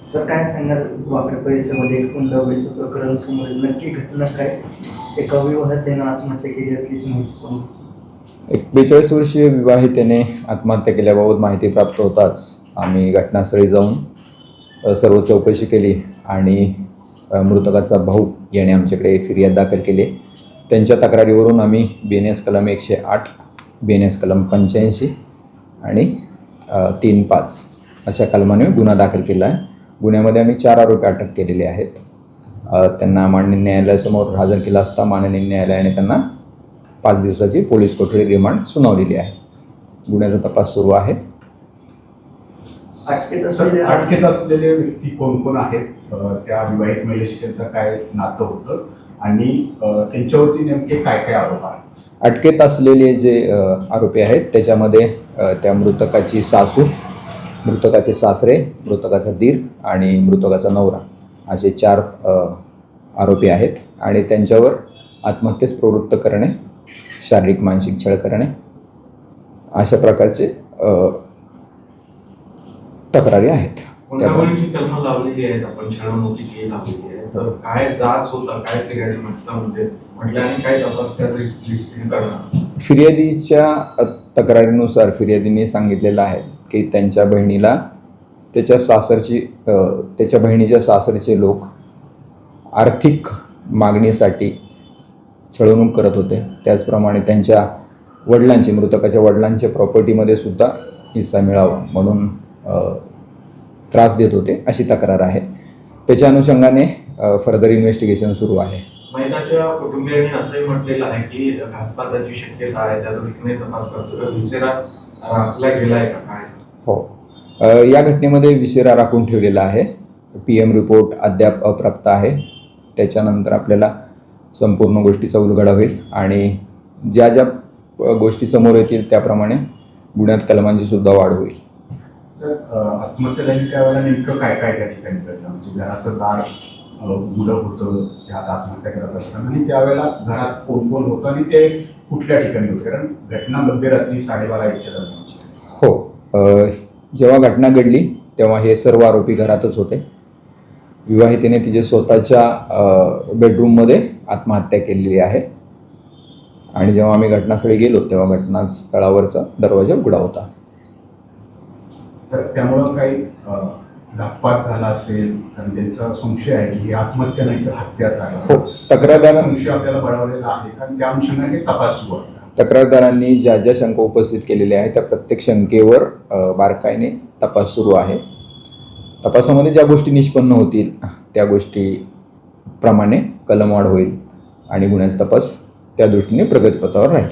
Sir काय सांगाल वाकडा परिसरामध्ये एक हुंडाबळीचं प्रकरण समोर आहे. नक्की घटना काय? एका विवाहितेनं आत्महत्या केली असल्याची माहिती समोर. एक 42 वर्षीय विवाहितेने आत्महत्या केल्याबाबत माहिती प्राप्त होताच आम्ही घटनास्थळी जाऊन सर्व चौकशी केली आणि मृतकाचा भाऊ याने आमच्याकडे फिर्याद दाखल केली. त्यांच्या तक्रारीवरून आम्ही BNS कलम 108, BNS कलम 85 आणि 3-5 अशा कलमाने गुन्हा दाखल केला आहे. गुन्ह्यामध्ये आम्ही 4 आरोपी अटक केलेले आहेत. त्यांना माननीय न्यायालयासमोर हजर केला असता माननीय न्यायालयाने त्यांना 5 दिवसाची पोलीस कोठडी रिमांड सुनावलेली आहे. गुन्ह्याचा तपास सुरू आहे. अटकेत असलेले व्यक्ती कोण कोण आहेत? त्या विवाहित महिलेशी त्यांचं काय नातं होतं आणि त्यांच्यावरती नेमके काय काय आरोप आहेत? अटकेत असलेले जे आरोपी आहेत त्याच्यामध्ये त्या मृतकाची सासू, मृतकाचे सासरे, मृतकाचा दीर आणि मृतकाचा नवरा असे 4 आरोपी आहेत आणि त्यांच्यावर आत्महत्येस प्रवृत्त करणे, शारीरिक मानसिक छळ करणे अशा प्रकारचे तक्रारी आहेत. हुंडाबळीची कलमं लावलेली आहेत, आपण छळवणुकीची लावलेली आहे. तर काय जाच होता, काय फिर्यादी म्हटल्याने काय तपास करणार? फिर्यादीच्या तक्रारीनुसार फिर्यादीने सांगितलेलं आहे की त्यांच्या बहिणीला त्याच्या बहिणीच्या सासरचे लोक आर्थिक मागणीसाठी छळवणूक करत होते. त्याचप्रमाणे त्यांच्या वडिलांची, मृतकाच्या वडिलांच्या प्रॉपर्टीमध्ये सुद्धा हिस्सा मिळावा म्हणून त्रास देत होते अशी तक्रार आहे. त्याच्या अनुषंगाने फर्दर इन्व्हेस्टिगेशन सुरू आहे. महिलाच्या कुटुंबियांनी असंही म्हटलेलं आहे की घातपाताची शक्यता आहे, त्या दृष्टीने तपास करतो. तर विसेरा राखला गेलाय का काय? हो, या घटनेमध्ये विसेरा राखून ठेवलेला आहे. PM रिपोर्ट अद्याप अप्राप्त आहे. त्याच्यानंतर आपल्याला संपूर्ण गोष्टीचा उलगडा होईल आणि ज्या ज्या गोष्टी समोर येतील त्याप्रमाणे गुन्ह्यात कलमांची सुद्धा वाढ होईल. सर, आत्महत्या झाली त्यावेळेला नेमकं काय काय त्या ठिकाणी घडलं? म्हणजे घराचं दार उघडं होतं त्यात आत्महत्या करत असताना आणि त्यावेळेला घरात कोण कोण होतं आणि ते कुठल्या ठिकाणी होतं? कारण घटना मध्यरात्री 12:30-1च्या दरम्यानची. हो, जेव्हा घटना घडली तेव्हा हे सर्व आरोपी घरातच होते. विवाहितेने तिच्या स्वतःच्या बेडरूममध्ये आत्महत्या केलेली आहे आणि जेव्हा आम्ही घटनास्थळी गेलो तेव्हा घटनास्थळावरचा दरवाजा उघडा होता. तर त्यामुळं काही घातपात झाला असेल कारण त्यांचा संशय आहे की ही आत्महत्या नाही तर हत्या झाला. हो, संशय आपल्याला बळावलेला आहे कारण त्या अनुषंगाने तपास सुरू आहे. तक्रारदारांनी ज्या ज्या शंका उपस्थित केलेल्या आहेत त्या प्रत्येक शंकेवर बारकाईने तपास सुरू आहे. तपासामध्ये ज्या गोष्टी निष्पन्न होतील त्या गोष्टीप्रमाणे कलमवाढ होईल आणि गुन्ह्याचा तपास त्या दृष्टीने प्रगतीपथावर राहील.